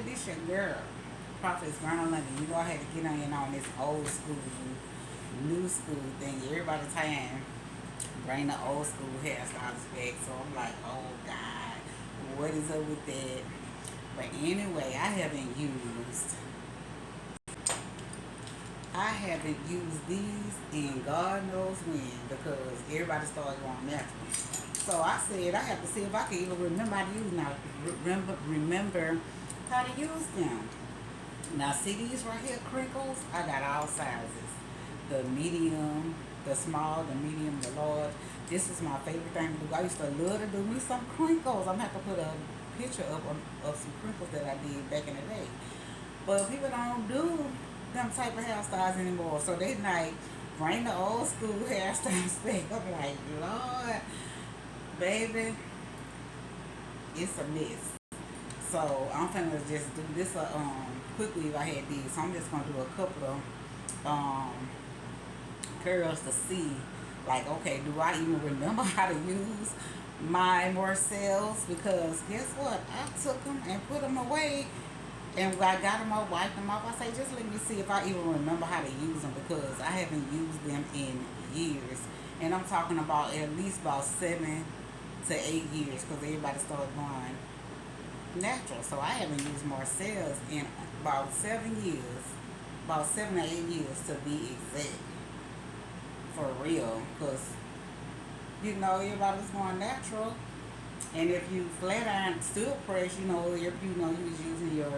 everybody, this your girl, Prophetess London. You know I had to get on this old school, new school thing. Everybody saying bring the old school hairstyles back. So I'm like, oh God, what is up with that? But anyway, I haven't used these in God knows when because everybody started going natural. So I said I have to see if I can even remember how to use now. Remember how to use them. Now see these right here crinkles? I got all sizes. The medium, the small, the medium, the large. This is my favorite thing to do. I used to love to do me some crinkles. I'm gonna have to put a picture up of some crinkles that I did back in the day. But people don't do them type of hairstyles anymore. So they like bring the old school hairstyles back. I'm like, Lord, baby, it's a mess. So I'm finna just do this quickly if I had these. So I'm just gonna do a couple of curls to see like, okay, do I even remember how to use my Marcells? Because guess what? I took them and put them away and I got them all, wiped them off. I say, just let me see if I even remember how to use them because I haven't used them in years. And I'm talking about at least about 7 to 8 years because everybody started going natural. So I haven't used Marcells in about 7 years, about 7 or 8 years to be exact, for real. Because everybody was going natural, and if you flat iron still press, if you was using your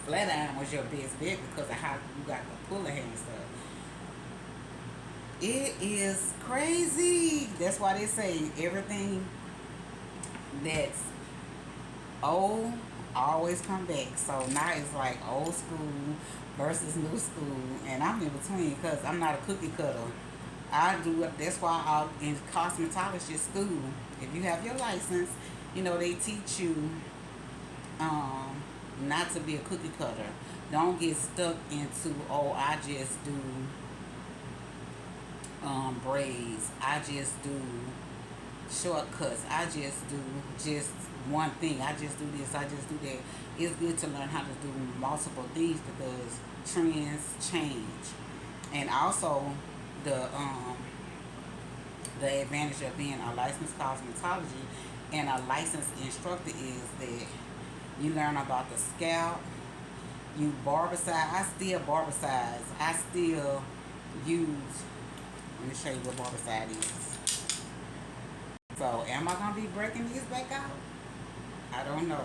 flat iron was your best bet because of how you got the puller hair and stuff. It is crazy. That's why they say everything that's old always come back. So now it's like old school versus new school, and I'm in between because I'm not a cookie cutter. I do it. That's why in cosmetologist school, if you have your license, they teach you not to be a cookie cutter. Don't get stuck into, oh, I just do braids. I just do shortcuts. I just do just one thing. I just do this. I just do that. It's good to learn how to do multiple things because trends change, and also the advantage of being a licensed cosmetology and a licensed instructor is that you learn about the scalp. You barbicide. I still barbicize. I still use. Let me show you what barbicide is. So am I gonna be breaking these back out? I don't know,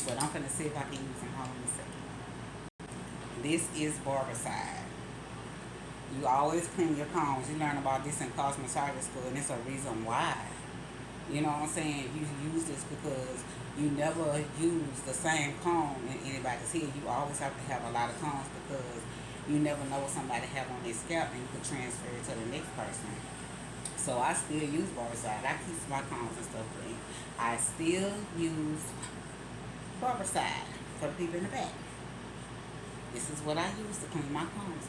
but I'm gonna see if I can use them. Hold on a second. This is barbicide. You always clean your combs. You learn about this in cosmetology school, and it's a reason why. You know what I'm saying? You use this because you never use the same comb in anybody's hair. You always have to have a lot of combs because you never know what somebody have on their scalp, and you can transfer it to the next person. So I still use barbicide. I keep my combs and stuff clean. I still use barbicide for the people in the back. This is what I use to clean my combs.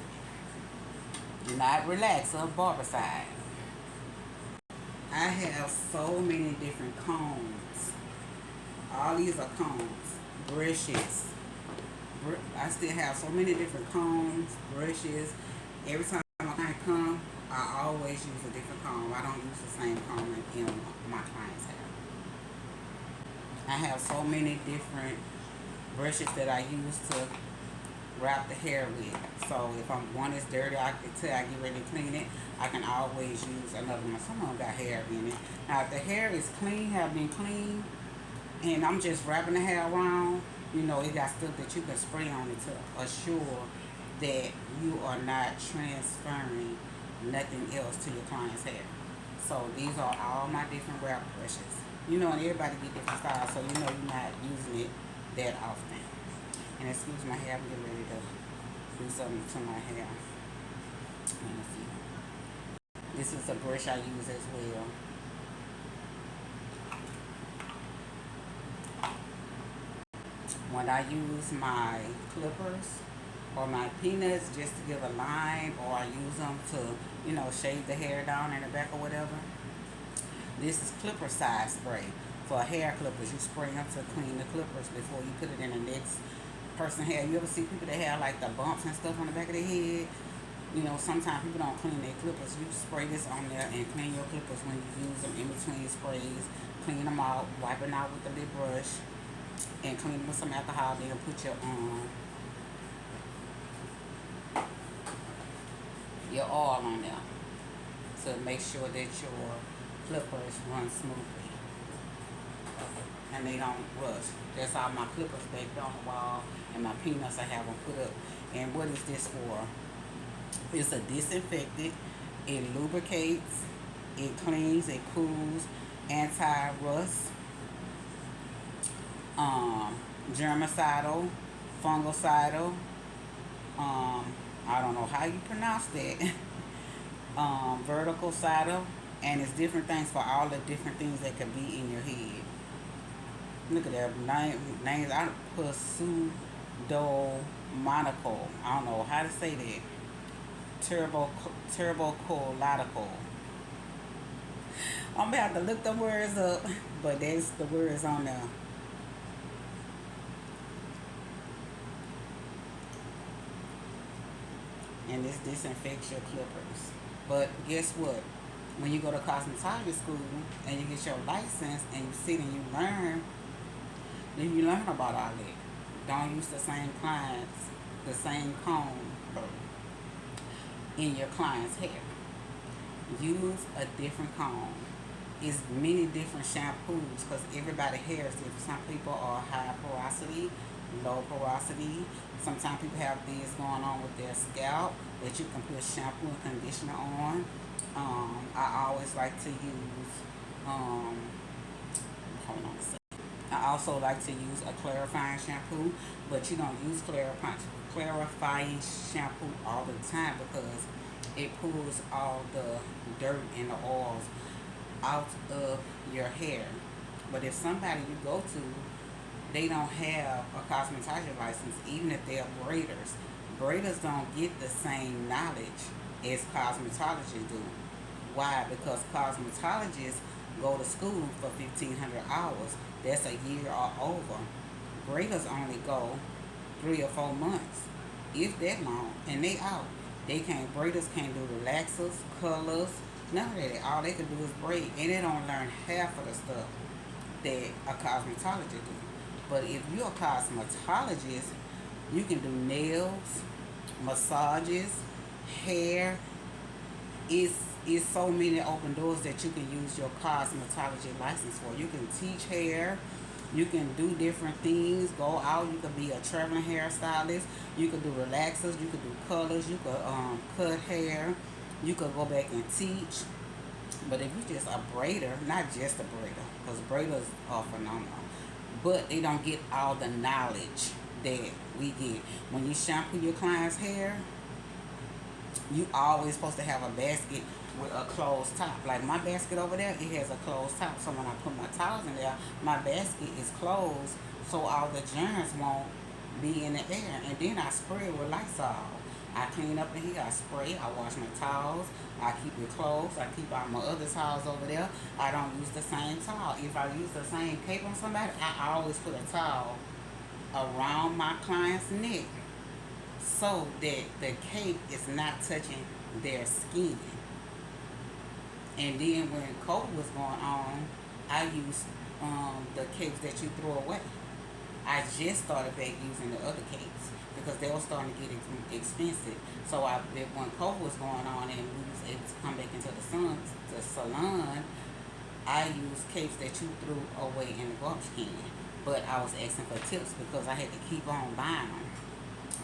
Do not relax or barbicide. I have so many different combs. All these are combs, brushes. I still have so many different combs, brushes. Every time I come, I always use a different comb. I don't use the same comb in my client's hair. I have so many different brushes that I use to wrap the hair with. So if one is dirty, I get ready to clean it, I can always use another one. Some of them got hair in it. Now if the hair is clean, have been clean, and I'm just wrapping the hair around, it got stuff that you can spray on it to assure that you are not transferring nothing else to your client's hair. So these are all my different wrap brushes. And everybody get different styles, so you're not using it that often. And excuse my hair, I'm getting ready to do something to my hair. Let me see. This is a brush I use as well. When I use my clippers or my peanuts just to give a line, or I use them to, shave the hair down in the back or whatever, this is clipper size spray. for hair clippers. You spray them to clean the clippers before you put it in the next person's hair. You ever see people that have like the bumps and stuff on the back of their head? You know, sometimes people don't clean their clippers. You spray this on there and clean your clippers when you use them in between sprays. Clean them out, wipe it out with a lip brush, and clean them with some alcohol. Then put your oil on there to make sure that your clippers run smoothly and they don't rust. That's all my clippers back on the wall, and my peanuts I have them put up. And what is this for? It's a disinfectant. It lubricates, it cleans, it cools, anti-rust, germicidal, fungicidal, I don't know how you pronounce that, verticidal, and it's different things for all the different things that could be in your head. Look at that names. I put pseudomonaco. I don't know how to say that. Turbocolatical. I'm gonna have to look the words up, but that's the words on there. And this disinfects your clippers. But guess what? When you go to cosmetology school and you get your license and you sit and you learn, then you learn about all that. Don't use the same clients, the same comb in your client's hair. Use a different comb. It's many different shampoos because everybody's hair is different. Some people are high porosity, low porosity. Sometimes people have things going on with their scalp that you can put shampoo and conditioner on. I always like to use, hold on a second. I also like to use a clarifying shampoo, but you don't use clarifying shampoo all the time because it pulls all the dirt and the oils out of your hair. But if somebody you go to, they don't have a cosmetology license, even if they're braiders, braiders don't get the same knowledge as cosmetologists do. Why? Because cosmetologists go to school for 1,500 hours. That's a year or over. Braiders only go 3 or 4 months, if that long, and they out. Braiders can't do relaxers, colors, none of that. All they can do is braid, and they don't learn half of the stuff that a cosmetologist do. But if you're a cosmetologist, you can do nails, massages, hair. It's so many open doors that you can use your cosmetology license for. You can teach hair. You can do different things. Go out. You could be a traveling hairstylist. You could do relaxers. You could do colors. You could cut hair. You could go back and teach. But if you're just a braider, not just a braider, because braiders are phenomenal, but they don't get all the knowledge that we get. When you shampoo your client's hair, you always supposed to have a basket with a closed top. Like my basket over there, it has a closed top. So when I put my towels in there, my basket is closed so all the germs won't be in the air. And then I spray it with Lysol. I clean up in here, I spray, I wash my towels, I keep it closed, I keep all my other towels over there. I don't use the same towel. If I use the same cape on somebody, I always put a towel around my client's neck so that the cape is not touching their skin. And then when COVID was going on, I used the capes that you throw away. I just started back using the other capes because they were starting to get expensive. So when COVID was going on and we was able to come back into the salon, I used capes that you threw away in the garbage can. But I was asking for tips because I had to keep on buying them.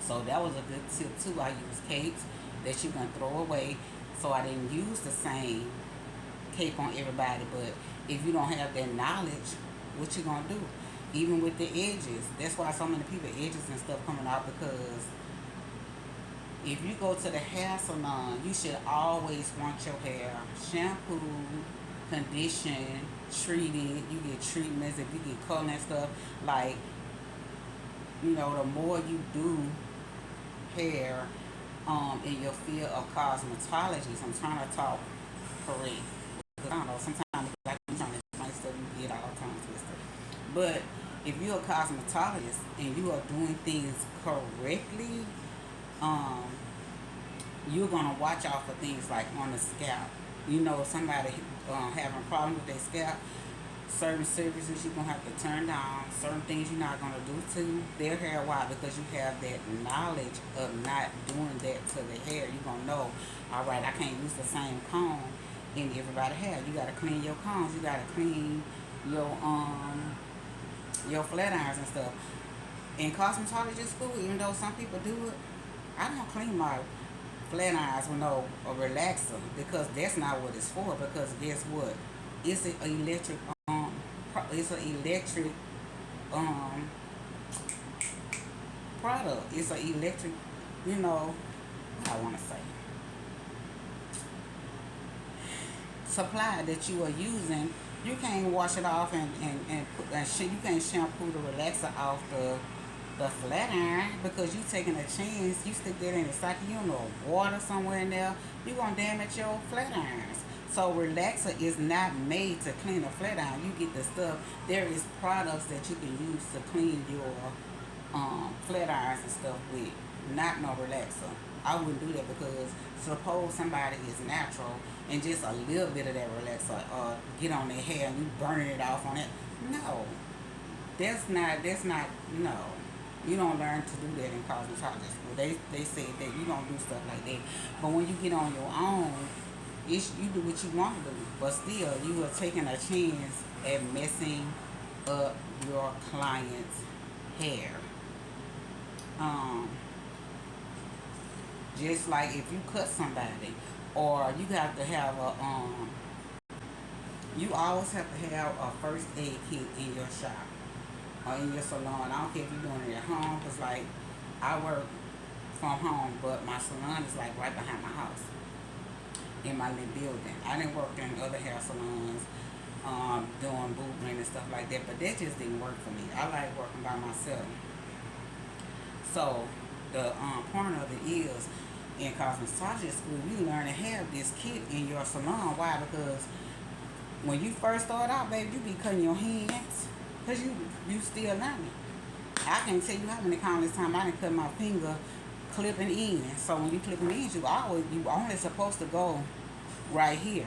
So that was a good tip too. I used capes that you can throw away. So I didn't use the same cape on everybody. But if you don't have that knowledge, what you gonna do? Even with the edges. That's why so many people edges and stuff coming out, because if you go to the hair salon, you should always want your hair shampooed, conditioned, treated. You get treatments if you get color and stuff. Like, you know, the more you do hair in your field of cosmetology, so I'm trying to talk correct. I don't know, sometimes like I'm trying to explain stuff, you get all the time. But if you're a cosmetologist and you are doing things correctly, um, you're gonna watch out for things like on the scalp. You know, if somebody having a problem with their scalp, certain services you're gonna have to turn down, certain things you're not gonna do to their hair. Why? Because you have that knowledge of not doing that to the hair. You're gonna know, all right, I can't use the same comb in everybody hair. You gotta clean your combs, you gotta clean your flat irons and stuff. In cosmetology school, even though some people do it, I don't clean my flat irons with no relaxer, because that's not what it's for. Because guess what? It's an electric it's an electric product. It's an electric, you know, what I want to say, supply that you are using. You can't wash it off you can't shampoo the relaxer off the flat iron, because you taking a chance. You stick that in the socket, you don't know, water somewhere in there, you gonna damage your flat irons. So relaxer is not made to clean a flat iron. You get the stuff. There is products that you can use to clean your flat irons and stuff with, not no relaxer. I wouldn't do that, because suppose somebody is natural and just a little bit of that relaxer get on their hair and you burning it off on it. No, that's not no. You don't learn to do that in cosmetology school. They say that you don't do stuff like that. But when you get on your own, you do what you want to do. But still, you are taking a chance at messing up your client's hair. Just like if you cut somebody, or you have to have you always have to have a first aid kit in your shop or in your salon. I don't care if you're doing it at home, because like I work from home, but my salon is like right behind my house in my little building. I didn't work in other hair salons doing booth and stuff like that, but that just didn't work for me. I like working by myself. So the point of it is, in cosmetology school, you learn to have this kit in your salon. Why? Because when you first start out, baby, you be cutting your hands, because you still learning. I can't tell you how many countless times I didn't cut my finger clipping in. So when you clipping in, you only supposed to go right here.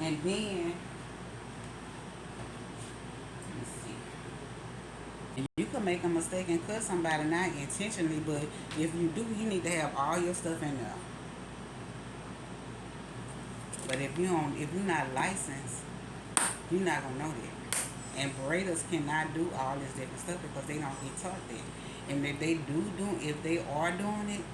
And then you can make a mistake and cut somebody, not intentionally, but if you do, you need to have all your stuff in there. But if you're not licensed, you're not gonna know that. And braiders cannot do all this different stuff, because they don't get taught that. And if they are doing it,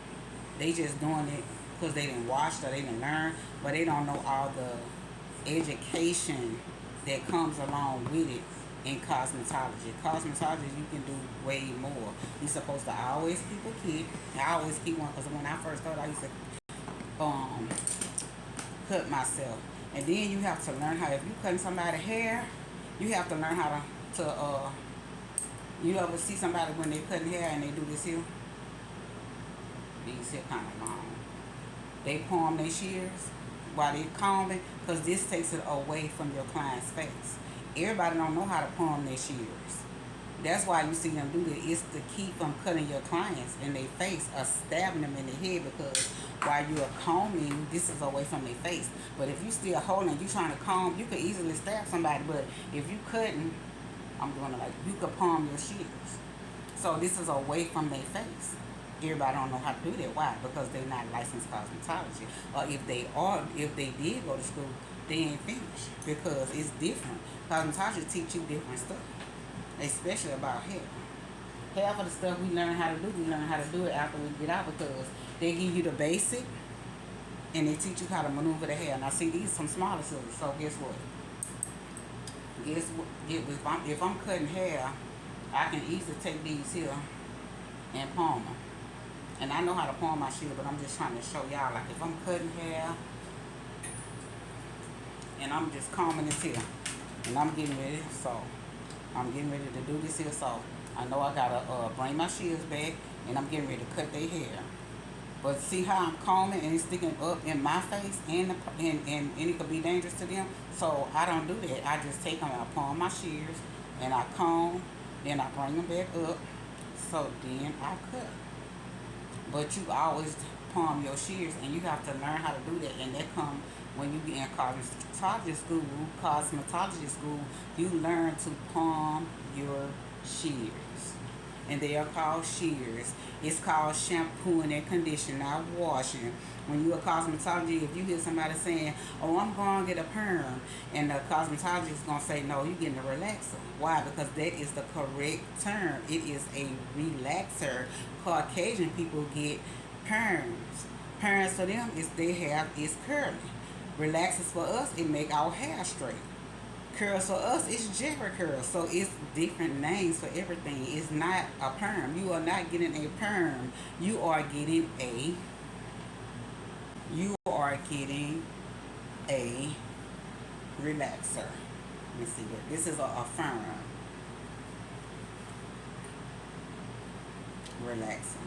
they just doing it because they didn't watch or they didn't learn, but they don't know all the education that comes along with it. In cosmetology, you can do way more. You're supposed to always keep a kit. I always keep one, because when I first started, I used to cut myself. And then you have to learn how, if you cutting somebody's hair, you have to learn how to you ever see somebody when they cutting hair and they do this here? These here kind of long. They palm their shears while they combing, because this takes it away from your client's face. Everybody don't know how to palm their shears. That's why you see them do that. It's to keep from cutting your clients in their face or stabbing them in the head, because while you're combing, this is away from their face. But if you still holding, you trying to comb, you could easily stab somebody. But if you couldn't, I'm doing it like, you could palm your shears. So this is away from their face. Everybody don't know how to do that. Why? Because they're not licensed cosmetology. Or if they did go to school, they ain't finished, because it's different. Cosmetology teach you different stuff, especially about hair. Half of the stuff we learn how to do it after we get out, because they give you the basic and they teach you how to maneuver the hair. Now see, these are some smaller scissors, so guess what? If I'm cutting hair, I can easily take these here and palm them. And I know how to palm my shears, but I'm just trying to show y'all, like if I'm cutting hair and I'm just combing this here, and I'm getting ready, so I'm getting ready to do this here, so I know I gotta bring my shears back, and I'm getting ready to cut their hair. But see how I'm combing and it's sticking up in my face, and it could be dangerous to them. So I don't do that. I just take them, I palm my shears, and I comb, then I bring them back up, so then I cut. But you always palm your shears, and you have to learn how to do that, and that come when you get in cosmetology school, you learn to palm your shears, and they are called shears. It's called shampooing and conditioning, not washing. When you a cosmetology, if you hear somebody saying, "Oh, I'm going to get a perm," and the cosmetologist is going to say, "No, you're getting a relaxer." Why? Because that is the correct term. It is a relaxer. Caucasian people get perms. Perms for them is they have is curly. Relaxers for us, it make our hair straight. Curls for us, it's Jerry curls. So it's different names for everything. It's not a perm. You are not getting a perm. You are getting a you are getting a relaxer. Let me see what this is, a firm relaxer.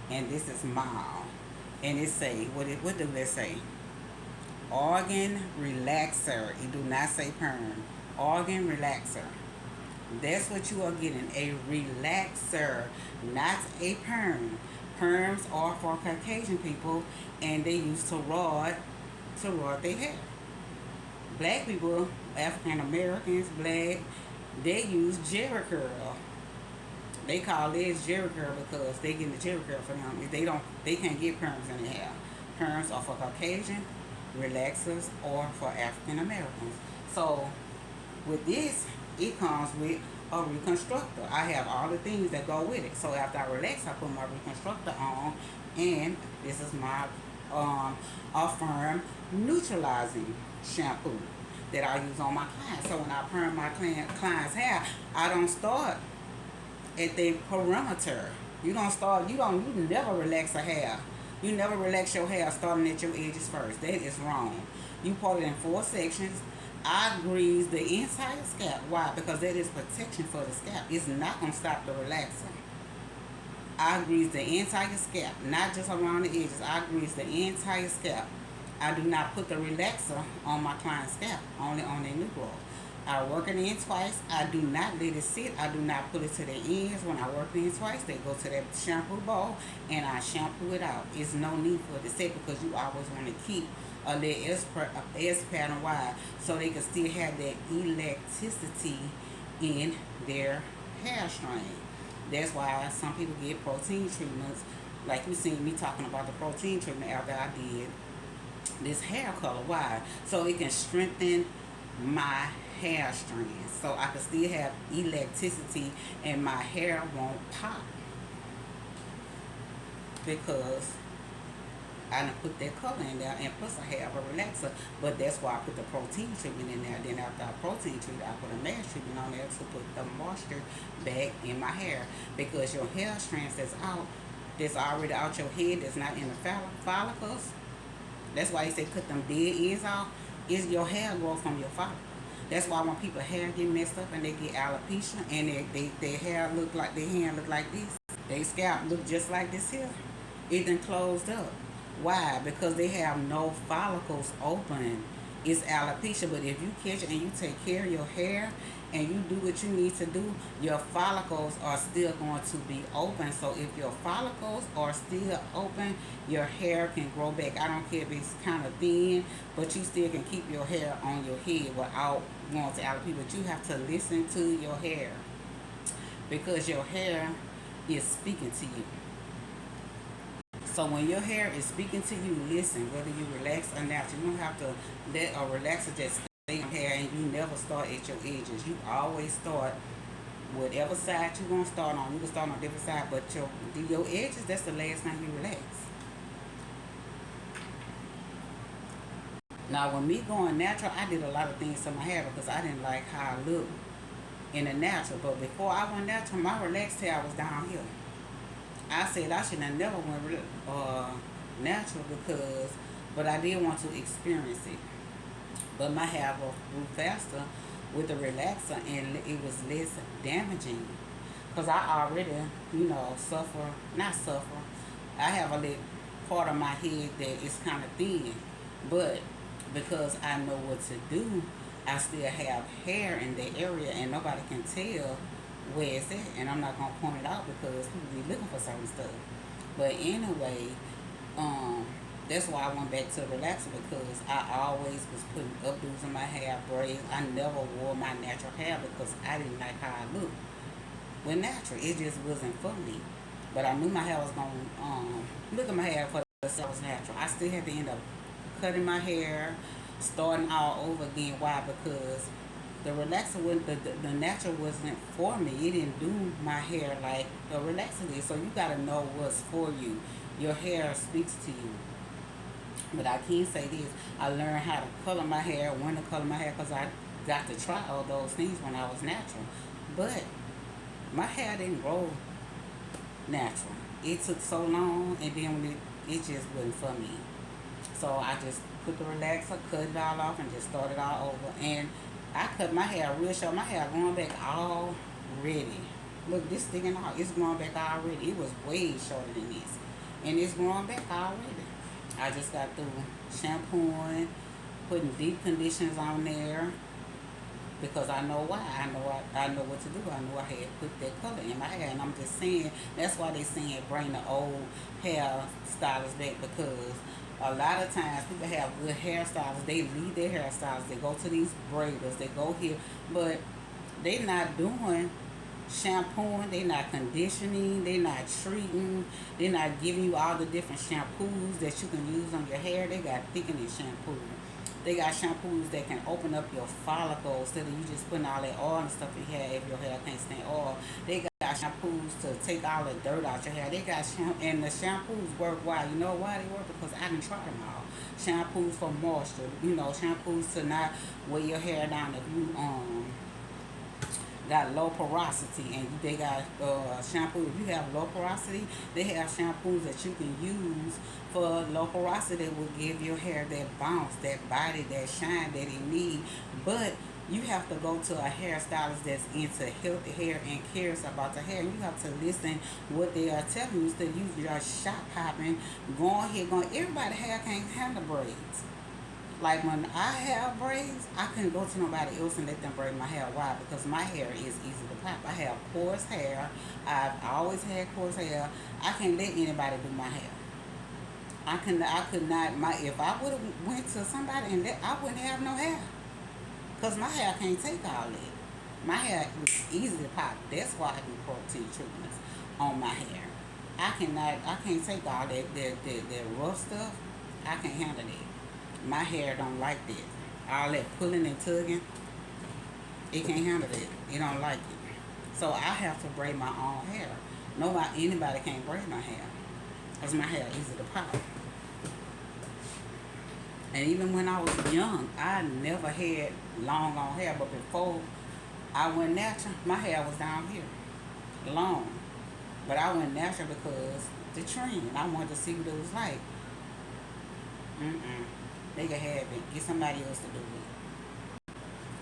And this is mild. And it say what do they say? Organ relaxer. It do not say perm. Organ relaxer. That's what you are getting. A relaxer, not a perm. Perms are for Caucasian people, and they used to rod their hair. Black people, African Americans, black, they use Jerry curl. They call theirs Jerry curl because they get the Jerry curl for them. If they can't get perms in their hair. Perms are for Caucasian, relaxers are for African Americans. So with this, it comes with a reconstructor. I have all the things that go with it. So after I relax, I put my reconstructor on, and this is my Affirm neutralizing shampoo that I use on my clients. So when I perm my client's hair, I don't start at the perimeter. You never relax a hair. You never relax your hair starting at your edges first. That is wrong. You put it in 4 sections. I grease the entire scalp. Why? Because that is protection for the scalp. It's not going to stop the relaxing. I grease the entire scalp, not just around the edges. I grease the entire scalp. I do not put the relaxer on my client's scalp, only on their new growth. I work it in twice. I do not let it sit. I do not put it to the ends. When I work it in twice, they go to that shampoo bowl, and I shampoo it out. It's no need for it to sit because you always want to keep a little S pattern wide so they can still have that elasticity in their hair strain. That's why some people get protein treatments. Like you seen me talking about the protein treatment after I did this hair color. Why? So it can strengthen my hair strands. So I can still have elasticity and my hair won't pop. Because I done put that color in there, and plus I have a relaxer, but that's why I put the protein treatment in there. Then after I protein treatment, I put a mask treatment on there to put the moisture back in my hair. Because your hair strands that's already out your head, that's not in the follicles. That's why he said cut them dead ends off. Is your hair grow from your follicle. That's why when people hair get messed up and they get alopecia and their hair look like their hand look like this, their scalp look just like this here. It done closed up. Why? Because they have no follicles open. It's alopecia. But if you catch it and you take care of your hair and you do what you need to do, your follicles are still going to be open. So if your follicles are still open, your hair can grow back. I don't care if it's kind of thin, but you still can keep your hair on your head without going to alopecia. But you have to listen to your hair because your hair is speaking to you. So when your hair is speaking to you, listen, whether you relax or natural. You don't have to let a relaxer just stay in hair, and you never start at your edges. You always start whatever side you're going to start on. You can start on a different side, but your edges, that's the last time you relax. Now, when me going natural, I did a lot of things to my hair because I didn't like how I looked in the natural. But before I went natural, my relaxed hair was down here. I said I should have never went natural but I did want to experience it. But my hair grew faster with the relaxer, and it was less damaging. Because I already, not suffer. I have a little part of my head that is kind of thin. But because I know what to do, I still have hair in that area and nobody can tell where it's at. And I'm not gonna point it out because people be looking for certain stuff. But anyway, um, that's why I went back to relaxer because I always was putting updos in my hair, braids. I never wore my natural hair because I didn't like how I looked with natural. It just wasn't for me. But I knew my hair was gonna look at my hair for the it was natural. I still had to end up cutting my hair, starting all over again. Why? Because the relaxer was the natural wasn't for me. It didn't do my hair like the relaxer did. So you gotta know what's for you. Your hair speaks to you. But I can say this: I learned how to color my hair, when to color my hair, because I got to try all those things when I was natural. But my hair didn't grow natural. It took so long, and then when it just wasn't for me. So I just put the relaxer, cut it all off, and just started all over. And I cut my hair real short. My hair growing back already. Look, this sticking out. It's growing back already. It was way shorter than this, and it's growing back already. I just got through shampooing, putting deep conditioners on there because I know why. I know what to do. I know I had put that color in my hair, and I'm just saying that's why they saying bring the old hair stylists back because a lot of times people have good hairstylists. They leave their hairstylists. They go to these braiders. They go here, but they not doing shampooing, they not conditioning, they not treating, they not giving you all the different shampoos that you can use on your hair. They got thickening shampoo. They got shampoos that can open up your follicles instead of you just putting all that oil and stuff in your hair if your hair can't stand oil. They got shampoos to take all the dirt out your hair. They got and the shampoos work why? You know why they work? Because I didn't try them all. Shampoos for moisture, shampoos to not weigh your hair down if you got low porosity and they got shampoo. If you have low porosity, they have shampoos that you can use for low porosity that will give your hair that bounce, that body, that shine that it need. But you have to go to a hairstylist that's into healthy hair and cares about the hair. You have to listen what they are telling you instead of you just shop hopping, going here, going. Everybody hair can't handle braids. Like when I have braids, I couldn't go to nobody else and let them braid my hair. Why? Because my hair is easy to pop. I have coarse hair. I've always had coarse hair. I can't let anybody do my hair. I could not. If I would have went to somebody and I wouldn't have no hair. Cause my hair can't take all that. My hair is easy to pop. That's why I do protein treatments on my hair. I cannot. I can't take all that rough stuff. I can't handle that. My hair don't like that. All that pulling and tugging, it can't handle it. It don't like it. So I have to braid my own hair. Anybody can't braid my hair. Because my hair is easy to pop. And even when I was young, I never had long hair. But before I went natural, my hair was down here, long. But I went natural because the trend. I wanted to see what it was like. They can have it. Get somebody else to do it.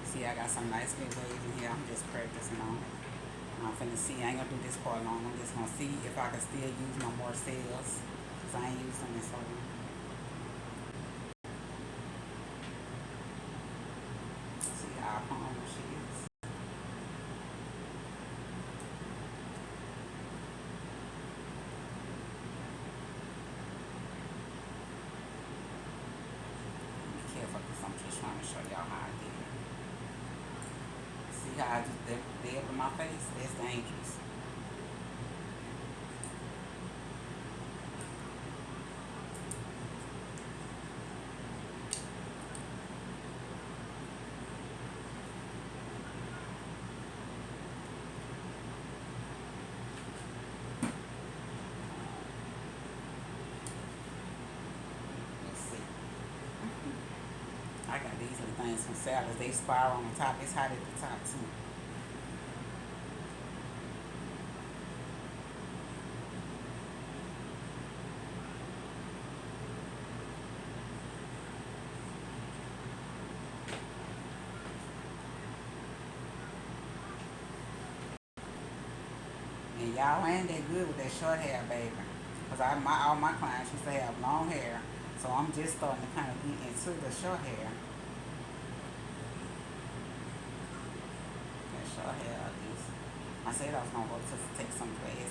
See, I got some nice big waves in here. I'm just practicing on it. I'm finna see. I ain't gonna do this part long. I'm just gonna see if I can still use my more cells. Because I ain't used them in so long. See how palm she is. Be careful because I'm just trying to show y'all how I did it. See how I just dab in my face? That's dangerous. Let's see. I got these little things from salads. They spiral on the top. It's hot at the top too. And y'all ain't that good with that short hair, baby. Because all my clients used to have long hair. So I'm just starting to kind of get into the short hair. hair is. I said I was gonna go to take some class